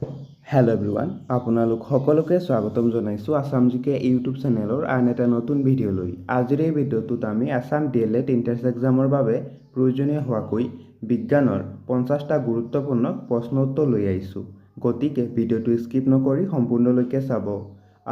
Hello' everyone, আপোনালোক সকলোকে স্বাগতম জনাইছোঁ আছাম জিকে ইউটিউব চেনেলৰ আন এটা নতুন ভিডিঅ'লৈ। আজিৰ এই ভিডিঅ'টোত আমি আছাম DLED এন্ট্ৰেন্স এক্সামৰ বাবে প্ৰয়োজনীয় হোৱাকৈ বিজ্ঞানৰ 50টা গুৰুত্বপূৰ্ণ প্ৰশ্ন উত্তৰ লৈ আহিছোঁ। গতিকে ভিডিঅ'টো স্কিপ নকৰি সম্পূৰ্ণলৈকে চাব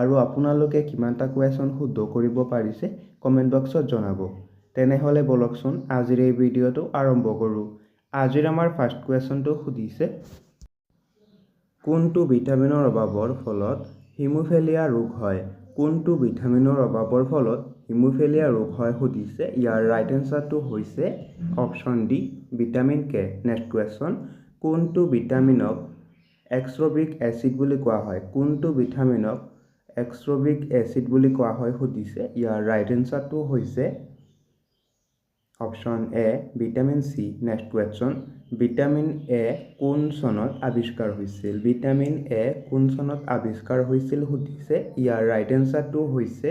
আৰু আপোনালোকে কিমানটা কুৱেশ্যন শুদ্ধ কৰিব পাৰিছে কমেণ্ট বক্সত জনাব। তেনেহ'লে বলকচোন আজিৰ এই ভিডিঅ'টো আৰম্ভ কৰোঁ। আজিৰ আমাৰ ফাৰ্ষ্ট কুৱেশ্যনটো সুধিছে, কোনটো ভিটামিনৰ অভাৱৰ ফলত হিমোফিলিয়া ৰোগ হয়? কোনটো ভিটামিনৰ অভাৱৰ ফলত হিমোফিলিয়া ৰোগ হয় সুধিছে। ইয়াৰ ৰাইট এনচাৰটো হৈছে option D, vitamin K. Next question, কোনটো ভিটামিনক এক্সৰবিক এচিড বুলি কোৱা হয়? কোনটো ভিটামিনক এক্সৰবিক এচিড বুলি কোৱা হয় সুধিছে। ইয়াৰ ৰাইট এনচাৰটো হৈছে option A, vitamin C. Next question, vitamin A কোন চনত আৱিষ্কাৰ হৈছিল? ভিটামিন এ কোন চনত আৱিষ্কাৰ হৈছিল সুধিছে। ইয়াৰ ৰাইট এনচাৰটো হৈছে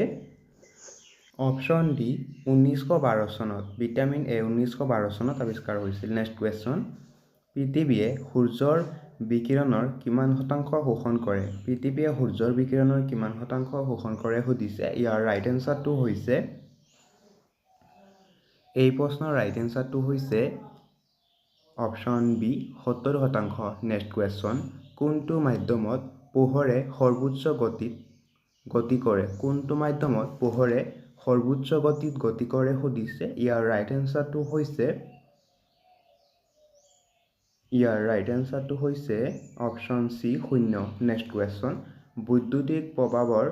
অপশ্যন ডি, 1912 চনত। ভিটামিন এ 1912 চনত আৱিষ্কাৰ হৈছিল। নেক্সট কুৱেশ্যন, পৃথিৱীয়ে সূৰ্যৰ বিকিৰণৰ কিমান শতাংশ শোষণ কৰে? পৃথিৱীয়ে সূৰ্যৰ বিকিৰণৰ কিমান শতাংশ শোষণ কৰে সুধিছে। ইয়াৰ ৰাইট এনচাৰটো হৈছে, এই প্ৰশ্নৰ ৰাইট এনচাৰটো হৈছে অপশ্যন বি, 70%। নেক্সট কুৱেশ্যন, কোনটো মাধ্যমত পোহৰে সৰ্বোচ্চ গতিত গতি কৰে? কোনটো মাধ্যমত পোহৰে সৰ্বোচ্চ গতিত গতি কৰে সুধিছে। ইয়াৰ ৰাইট এনচাৰটো হৈছে অপশ্যন চি, 0। নেক্সট কুৱেশ্যন, বৈদ্যুতিক প্ৰবাহৰ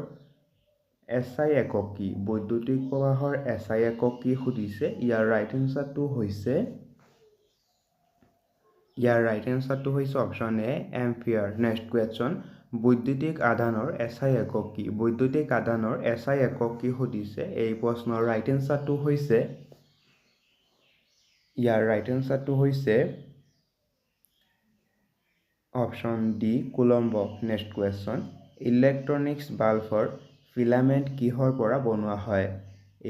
SI একক কি? বৈদ্যুতিক প্ৰবাহৰ SI একক কি সুধিছে। ইয়াৰ ৰাইট এনচাৰটো হৈছে অপশ্যন এ, এম্পিয়াৰ। নেক্সট কুৱেশ্যন, বৈদ্যুতিক আধানৰ SI একক কি? বৈদ্যুতিক আধানৰ SI একক কি সুধিছে। এই প্ৰশ্নৰ ৰাইট এনচাৰটো হৈছে option D, coulomb. Next question, electronics বাল্বৰ ফিলামেণ্ট কিহৰ পৰা বনোৱা হয়?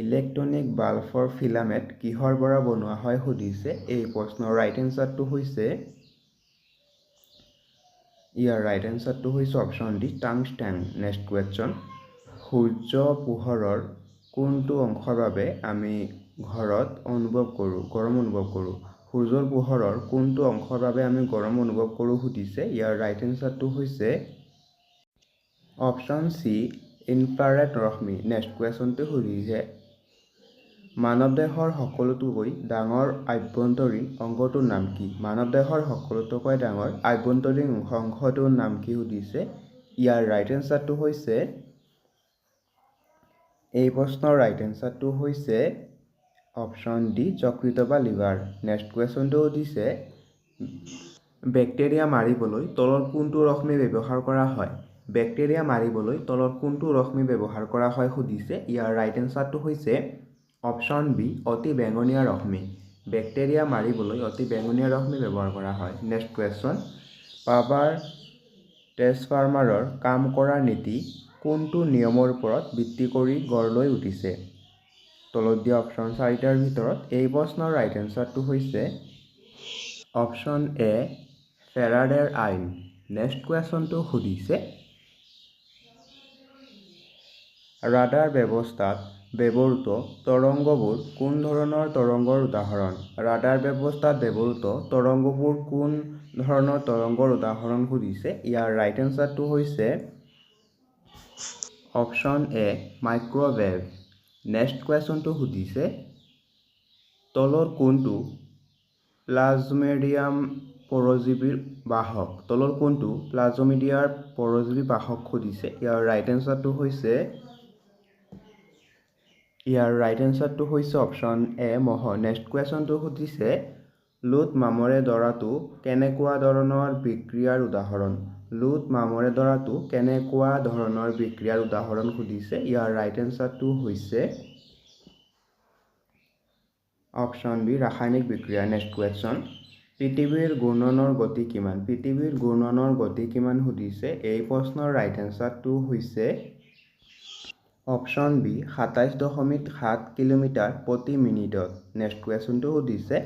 ইলেক্ট্ৰনিক বাল্বৰ ফিলামেণ্ট কিহৰ পৰা বনোৱা হয় সুধিছে। এই প্ৰশ্নৰ ৰাইট এনচাৰটো হৈছে option D, tungsten. Next question, সূৰ্য পোহৰৰ কোনটো অংশৰ বাবে আমি গৰম অনুভৱ কৰোঁ? সূৰ্যৰ পোহৰৰ কোনটো অংশৰ বাবে আমি গৰম অনুভৱ কৰোঁ সুধিছে। ইয়াৰ ৰাইট এনচাৰটো হৈছে অপশ্যন চি, ইনফ্ৰাৰেড ৰশ্মি। নেক্সট কুৱেশ্যনটো সুধিছে, মানৱ দেহৰ সকলোতকৈ ডাঙৰ আভ্যন্তৰীণ অংগটোৰ নাম কি? মানৱ দেহৰ সকলোতকৈ ডাঙৰ আভ্যন্তৰীণ অংশটোৰ নাম কি সুধিছে। ইয়াৰ ৰাইট এনচাৰটো হৈছে, এই প্ৰশ্নৰ ৰাইট এনচাৰটো হৈছে অপশ্যন ডি, যকৃত বা লিভাৰ। নেক্সট কুৱেশ্যনটো সুধিছে, বেক্টেৰিয়া মাৰিবলৈ তলৰ কোনটো ৰশ্মি ব্যৱহাৰ কৰা হয়? বেক্টেৰিয়া মাৰিবলৈ তলৰ কোনটো ৰশ্মি ব্যৱহাৰ কৰা হয় সুধিছে। ইয়াৰ ৰাইট এনচাৰটো হৈছে অপশ্যন বি, অতি বেঙুনীয়া ৰশ্মি। বেক্টেৰিয়া মাৰিবলৈ অতি বেঙুনীয়া ৰশ্মি ব্যৱহাৰ কৰা হয়। নেক্সট কুৱেশ্যন, পাৱাৰ ট্ৰেন্সফৰ্মাৰৰ কাম কৰাৰ নীতি কোনটো নিয়মৰ ওপৰত ভিত্তি কৰি গঢ় লৈ উঠিছে? তলত দিয়া অপশ্যন 4টাৰ ভিতৰত এই প্ৰশ্নৰ ৰাইট এনচাৰটো হৈছে অপশ্যন এ, ফেৰাডেৰ আইন। নেক্সট কুৱেশ্যনটো সুধিছে, ৰাডাৰ ব্যৱস্থাত ব্যৱহৃত তৰংগবোৰ কোন ধৰণৰ তৰংগৰ উদাহৰণ? ৰাডাৰ ব্যৱস্থাত ব্যৱহৃত তৰংগবোৰ কোন ধৰণৰ তৰংগৰ উদাহৰণ সুধিছে। ইয়াৰ ৰাইট এনচাৰটো হৈছে অপশ্যন এ, মাইক্ৰ'ৱেভ। নেক্সট কুৱেশ্যনটো সুধিছে, তলৰ কোনটো প্লাজমোডিয়াম পৰজীৱীৰ বাহক? তলৰ কোনটো প্লাজমোডিয়াম পৰজীৱীৰ বাহক সুধিছে। ইয়াৰ ৰাইট এনচাৰটো হৈছে অপশ্যন এ, মহ। নেক্সট কুৱেশ্যনটো সুধিছে, লুট মামৰে ধৰাটো কেনেকুৱা ধৰণৰ বিক্ৰিয়াৰ উদাহৰণ? লুট মামৰে ধৰাটো কেনেকুৱা ধৰণৰ বিক্ৰিয়াৰ উদাহৰণ সুধিছে। ইয়াৰ ৰাইট এনচাৰটো হৈছে অপশ্যন বি, ৰাসায়নিক বিক্ৰিয়া। নেক্সট কুৱেশ্যন, পৃথিৱীৰ ঘূৰ্ণনৰ গতি কিমান? পৃথিৱীৰ ঘূৰ্ণনৰ গতি কিমান সুধিছে। এই প্ৰশ্নৰ ৰাইট এনচাৰটো হৈছে অপশ্যন বি, 27.7 কিলোমিটাৰ প্ৰতি মিনিটত। নেক্সট কুৱেশ্যনটো সুধিছে,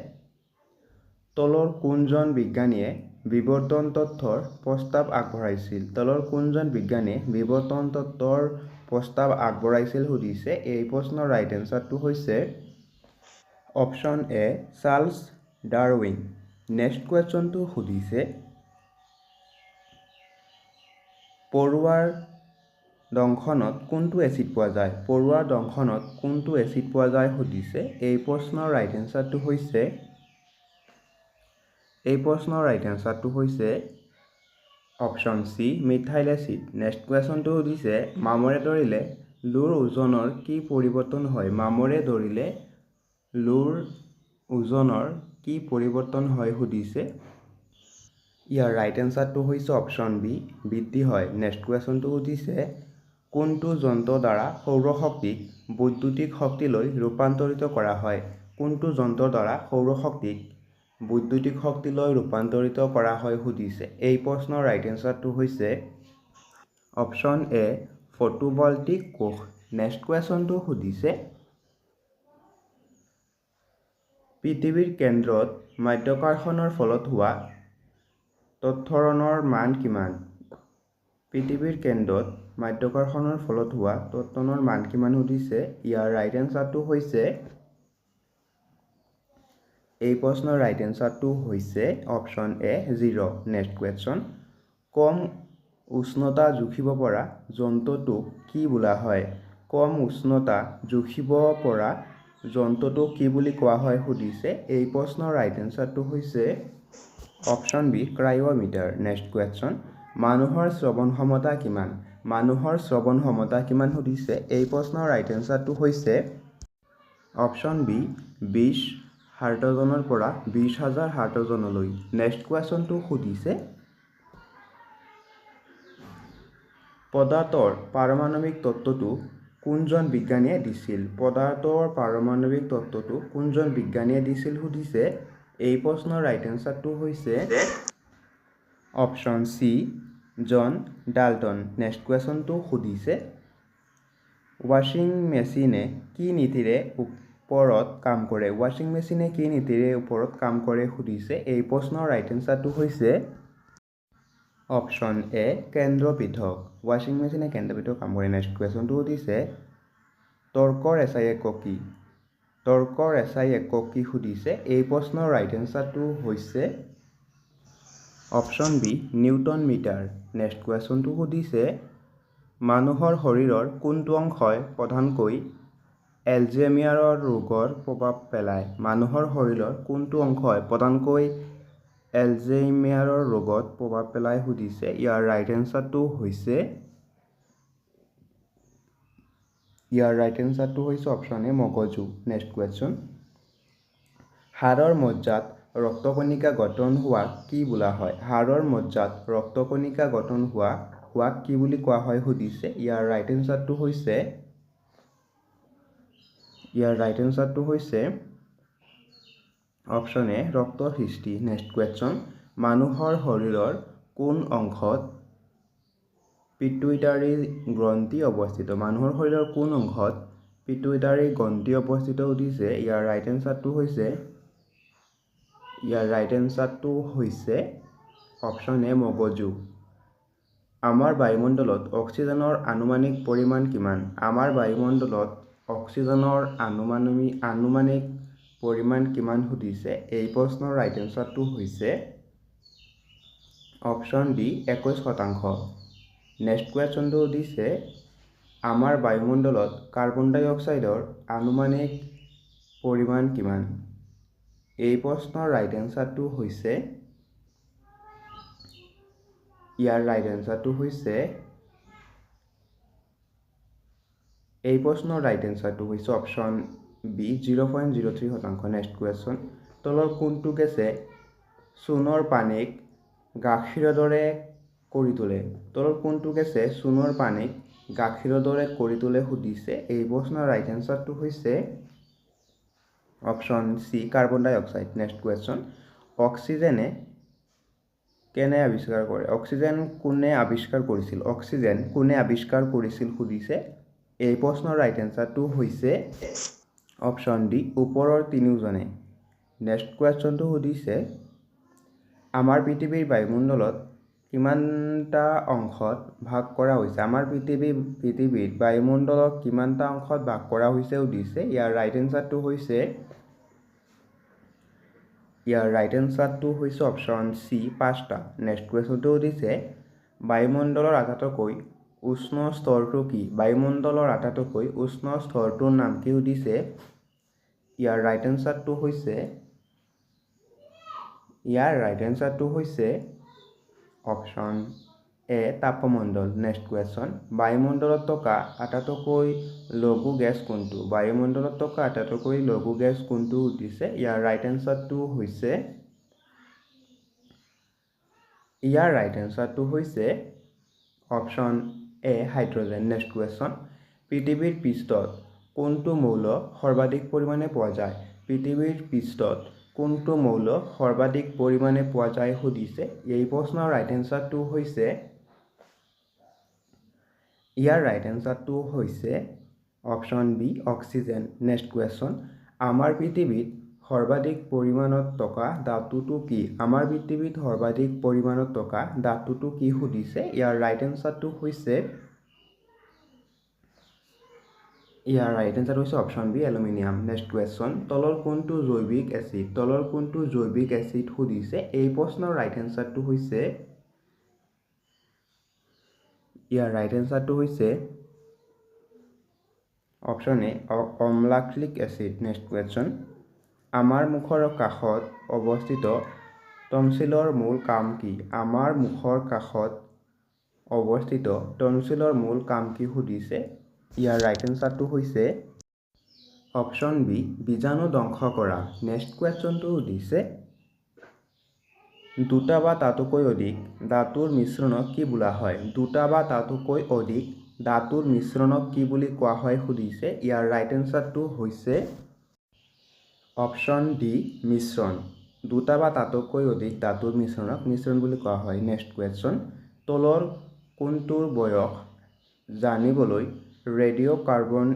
তলৰ কোনজন বিজ্ঞানীয়ে বিবৰ্তন তত্ত্বৰ প্ৰস্তাৱ আগবঢ়াইছিল? তলৰ কোনজন বিজ্ঞানীয়ে বিবৰ্তন তত্ত্বৰ প্ৰস্তাৱ আগবঢ়াইছিল সুধিছে। এই প্ৰশ্নৰ ৰাইট এনচাৰটো হৈছে option A Charles Darwin. Next কুৱেশ্যনটো সুধিছে পৰুৱাৰ দংশনত কোনটো এচিড পোৱা যায়? পৰুৱাৰ দংশনত কোনটো এচিড পোৱা যায় সুধিছে। এই প্ৰশ্নৰ ৰাইট এনচাৰটো হৈছে option C methyl acid. Next কুৱেশ্যনটো সুধিছে মামৰে ধৰিলে লোৰ ওজনৰ কি পৰিৱৰ্তন হয়? মামৰে ধৰিলে লোৰ ওজনৰ কি পৰিৱৰ্তন হয় সুধিছে। ইয়াৰ ৰাইট এনচাৰটো হৈছে অপশ্যন বি বৃদ্ধি হয়। নেক্সট কুৱেশ্যনটো সুধিছে কোনটো যন্ত্ৰৰ দ্বাৰা সৌৰশক্তিক বৈদ্যুতিক শক্তিলৈ ৰূপান্তৰিত কৰা হয়? কোনটো যন্ত্ৰৰ দ্বাৰা সৌৰশক্তিক বৈদ্যুতিক শক্তিলৈ ৰূপান্তৰিত কৰা হয় সুধিছে। এই প্ৰশ্নৰ ৰাইট এনচাৰটো হৈছে অপশ্যন এ ফটোভল্টিক কোষ। নেক্সট কুৱেশ্যনটো সুধিছে পৃথিৱীৰ কেন্দ্ৰত মাধ্যাকৰ্ষণৰ ফলত হোৱা ত্বৰণৰ মান কিমান? পৃথিৱীৰ কেন্দ্ৰত মাধ্যাকৰ্ষণৰ ফলত হোৱা ত্বৰণৰ মান কিমান সুধিছে। ইয়াৰ ৰাইট এনচাৰটো হৈছে এই প্ৰশ্নৰ ৰাইট এনচাৰটো হৈছে অপশ্যন এ 0। নেক্সট কুৱেশ্যন কম উষ্ণতা জুখিব পৰা যন্ত্ৰটোক কি বোলা হয়? কম উষ্ণতা জুখিব পৰা যন্ত্ৰটোক কি বুলি কোৱা হয় সুধিছে। এই প্ৰশ্নৰ ৰাইট এনচাৰটো হৈছে অপশ্যন বি ক্ৰায়'মিটাৰ। নেক্সট কুৱেশ্যন মানুহৰ শ্ৰৱণ ক্ষমতা কিমান? মানুহৰ শ্ৰৱণ ক্ষমতা কিমান সুধিছে। এই প্ৰশ্নৰ ৰাইট এনচাৰটো হৈছে অপশ্যন বি 20 হাৰ্টজনৰ পৰা 20,000 হাৰ্টজনলৈ। নেক্সট কুৱেশ্যনটো সুধিছে পদাৰ্থৰ পাৰমাণৱিক তত্ত্বটো কোনজন বিজ্ঞানীয়ে দিছিল? পদাৰ্থৰ পাৰমাণৱিক তত্ত্বটো কোনজন বিজ্ঞানীয়ে দিছিল সুধিছে। এই প্ৰশ্নৰ ৰাইট এনচাৰটো হৈছে option C John Dalton. Next কুৱেশ্যনটো সুধিছে ৱাশ্বিং মেচিনে কি নীতিৰে ওপৰত কাম কৰে? ৱাশ্বিং মেচিনে কি নীতিৰে ওপৰত কাম কৰে সুধিছে। এই প্ৰশ্নৰ ৰাইট এনচাৰটো হৈছে অপশ্যন এ কেন্দ্ৰ পৃথক। ৱাশ্বিং মেচিনে কেন্দ্ৰ পৃথক কাম কৰে। নেক্সট কুৱেশ্যনটো সুধিছে তৰ্কৰ এছআই একক কি? তৰ্কৰ এছআই একক কি সুধিছে। এই প্ৰশ্নৰ ৰাইট এনচাৰটো হৈছে option B newton metre. Next কুৱেশ্যনটো সুধিছে মানুহৰ শৰীৰৰ কোনটো অংশই প্ৰধানকৈ এলজেইমাৰৰ ৰোগৰ প্ৰভাৱ পেলায়? মানুহৰ শৰীৰৰ কোনটো অংশই প্ৰধানকৈ এলজেইমাৰৰ ৰোগত প্ৰভাৱ পেলায় সুধিছে। ইয়াৰ ৰাইট এনচাৰটো হৈছে অপশ্যন এ মগজু। নেক্সট কুৱেশ্যন হাড়ৰ মজ্জাত ৰক্তকণিকা গঠন হোৱাক কি বোলা হয়? হাড়ৰ মজ্জাত ৰক্তকণিকা গঠন হোৱাক কি বুলি কোৱা হয় সুধিছে। ইয়াৰ ৰাইট এনচাৰটো হৈছে অপশ্যন এ ৰক্তৰ সৃষ্টি। নেক্সট কুৱেশ্যন মানুহৰ শৰীৰৰ কোন অংশত পিটুইটাৰী গ্ৰন্থি অৱস্থিত? মানুহৰ শৰীৰৰ কোন অংশত পিটুইটাৰী গ্ৰন্থি অৱস্থিত সুধিছে। ইয়াৰ ৰাইট এনচাৰটো হৈছে অপশ্যন এ মগজু। আমাৰ বায়ুমণ্ডলত অক্সিজেনৰ আনুমানিক পৰিমাণ কিমান? আমাৰ বায়ুমণ্ডলত অক্সিজেনৰ আনুমানিক পৰিমাণ কিমান সুধিছে। এই প্ৰশ্নৰ ৰাইট এনচাৰটো হৈছে অপশ্যন ডি 21%। নেক্সট কুৱেশ্যনটো সুধিছে আমাৰ বায়ুমণ্ডলত কাৰ্বন ডাই অক্সাইডৰ আনুমানিক পৰিমাণ কিমান? এই প্ৰশ্নৰ ৰাইট এনচাৰটো হৈছে অপশ্যন বি 0.03%। নেক্সট কুৱেশ্যন তলৰ কোনটো গেছে চূণৰ পানীক গাখীৰৰ দৰে কৰি তোলে? তলৰ কোনটো গেছে চূণৰ পানীক গাখীৰৰ দৰে কৰি তোলে সুধিছে। এই প্ৰশ্নৰ ৰাইট এনচাৰটো হৈছে অপশ্যন চি কাৰ্বন ডাই অক্সাইড। নেক্সট কুৱেশ্যন অক্সিজেন কোনে আৱিষ্কাৰ কৰিছিল সুধিছে। এই প্ৰশ্নৰ ৰাইট এনচাৰটো হৈছে অপশ্যন ডি ওপৰৰ তিনিওজনে। নেক্সট কুৱেশ্যনটো সুধিছে আমাৰ পৃথিৱীৰ বায়ুমণ্ডলত কিমানটা অংশত ভাগ কৰা হৈছে? আমাৰ পৃথিৱীত বায়ুমণ্ডলক কিমানটা অংশত ভাগ কৰা হৈছে সুধিছে। ইয়াৰ ৰাইট এনচাৰটো হৈছে অপশ্যন চি 5টা। নেক্সট কুৱেশ্যনটো সুধিছে বায়ুমণ্ডলৰ আটাইতকৈ উষ্ণ স্তৰটো কি? বায়ুমণ্ডলৰ আটাইতকৈ উষ্ণ স্তৰটোৰ নাম কি সুধিছে। ইয়াৰ ৰাইট এনচাৰটো হৈছে অপশ্যন এ তাপমণ্ডল। নেক্সট কুৱেশ্যন বায়ুমণ্ডলত থকা আটাইতকৈ লঘু গেছ কোনটো? বায়ুমণ্ডলত থকা আটাইতকৈ লঘু গেছ কোনটো সুধিছে। ইয়াৰ ৰাইট এনচাৰটো হৈছে অপশ্যন এ হাইড্ৰজেন। নেক্সট কুৱেশ্যন পৃথিৱীৰ পৃষ্ঠত কোনটো মৌল সৰ্বাধিক পৰিমাণে পোৱা যায়? পৃথিৱীৰ পৃষ্ঠত কোনটো মৌল সৰ্বাধিক পৰিমাণে পোৱা যায় সুধিছে। এই প্ৰশ্নৰ ৰাইট এনচাৰটো হৈছে option B oxygen. Next question আমাৰ পৃথিৱীত সৰ্বাধিক পৰিমাণত থকা ধাতুটো কি? আমাৰ পৃথিৱীত সৰ্বাধিক পৰিমাণত থকা ধাতুটো কি সুধিছে। ইয়াৰ ৰাইট এনচাৰটো হৈছে option B aluminium. Next question তলৰ কোনটো জৈৱিক এচিড সুধিছে। এই প্ৰশ্নৰ ৰাইট এনচাৰটো হৈছে অপশ্যন এ অম্লাক্লিক এচিড। নেক্সট কুৱেশ্যন আমাৰ মুখৰ কাষত অৱস্থিত টনচিলৰ মূল কাম কি? আমাৰ মুখৰ কাষত অৱস্থিত টনচিলৰ মূল কাম কি সুধিছে। ইয়াৰ ৰাইট এনচাৰটো হৈছে অপশ্যন বি বীজাণু ধ্বংস কৰা। নেক্সট কুৱেশ্যনটো সুধিছে দুটা বা তাতোকৈ অধিক ধাতুৰ মিশ্ৰণক কি বোলা হয়? দুটা বা তাতোকৈ অধিক ধাতুৰ মিশ্ৰণক কি বুলি কোৱা হয় সুধিছে। ইয়াৰ ৰাইট এনচাৰটো হৈছে অপশ্যন ডি মিশ্ৰণ। দুটা বা তাতোকৈ অধিক ধাতুৰ মিশ্ৰণক মিশ্ৰণ বুলি কোৱা হয়। নেক্সট কুৱেশ্যন তলৰ কোনটোৰ বয়স জানিবলৈ ৰেডিঅ' কাৰ্বন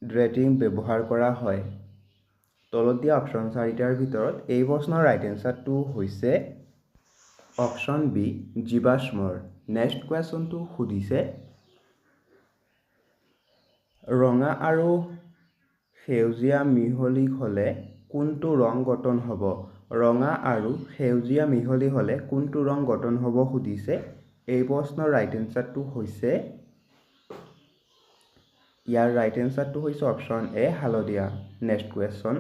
ডেটিং ব্যৱহাৰ কৰা হয়? তলত দিয়া অপশ্যন 4টাৰ ভিতৰত এই প্ৰশ্নৰ ৰাইট এনচাৰটো হৈছে অপশ্যন বি জীৱাশ্মৰ। নেক্সট কুৱেশ্যনটো সুধিছে ৰঙা আৰু সেউজীয়া মিহলি হ'লে কোনটো ৰং গঠন হ'ব? ৰঙা আৰু সেউজীয়া মিহলি হ'লে কোনটো ৰং গঠন হ'ব সুধিছে। এই প্ৰশ্নৰ ৰাইট এনচাৰটো হৈছে অপশ্যন এ হালধীয়া। নেক্সট কুৱেশ্যন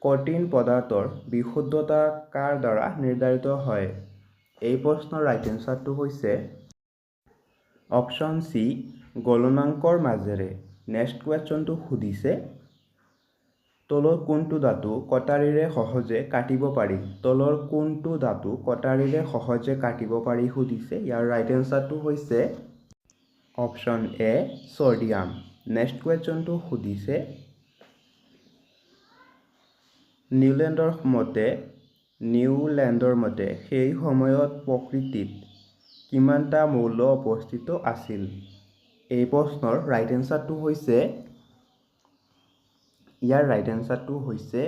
কঠিন পদাৰ্থৰ বিশুদ্ধতা কাৰ দ্বাৰা নিৰ্ধাৰিত হয়? এই প্ৰশ্নৰ ৰাইট এনচাৰটো হৈছে অপশ্যন চি গলনাংকৰ মাজেৰে। নেক্সট কুৱেশ্যনটো সুধিছে তলৰ কোনটো ধাতু কটাৰীৰে সহজে কাটিব পাৰি? তলৰ কোনটো ধাতু কটাৰীৰে সহজে কাটিব পাৰি সুধিছে। ইয়াৰ ৰাইট এনচাৰটো হৈছে অপশ্যন এ ছডিয়াম। নেক্সট কুৱেশ্যনটো সুধিছে নিউলেণ্ডৰ মতে সেই সময়ত প্ৰকৃতিত কিমানটা মৌল উপস্থিত আছিল? এই প্ৰশ্নৰ ৰাইট এনচাৰটো হৈছে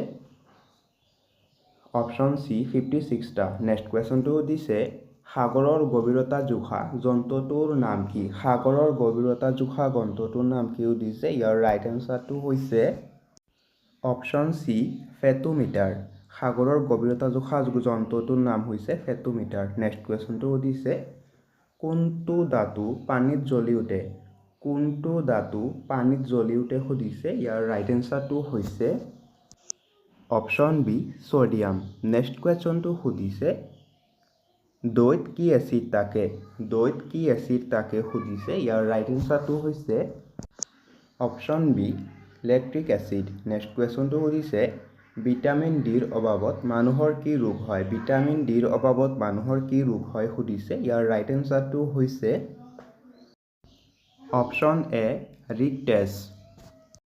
অপশ্যন চি 56টা। নেক্সট কুৱেশ্যনটো সুধিছে সাগৰৰ গভীৰতা জোখা যন্ত্ৰটোৰ নাম কি? সাগৰৰ গভীৰতা জোখা যন্ত্ৰটোৰ নাম কি সুধিছে। ইয়াৰ ৰাইট এনচাৰটো হৈছে অপশ্যন চি ফেটোমিটাৰ। সাগৰৰ গভীৰতা জোখা যন্ত্ৰটোৰ নাম হৈছে ফেটোমিটাৰ। নেক্সট কুৱেশ্যনটো সুধিছে কোনটো ধাতু পানীত জ্বলি উঠে? কোনটো ধাতু পানীত জ্বলি উঠে সুধিছে। ইয়াৰ ৰাইট এনচাৰটো হৈছে অপশ্যন বি ছডিয়াম। নেক্সট কুৱেশ্যনটো সুধিছে দৈত কি এচিড থাকে সুধিছে। ইয়াৰ ৰাইট এনচাৰটো হৈছে option B lactic acid. Next কুৱেশ্যনটো সুধিছে ভিটামিন ডিৰ অভাৱত মানুহৰ কি ৰোগ হয়? ভিটামিন ডিৰ অভাৱত মানুহৰ কি ৰোগ হয় সুধিছে। ইয়াৰ ৰাইট এনচাৰটো হৈছে অপশ্যন এ ৰিকটেছ।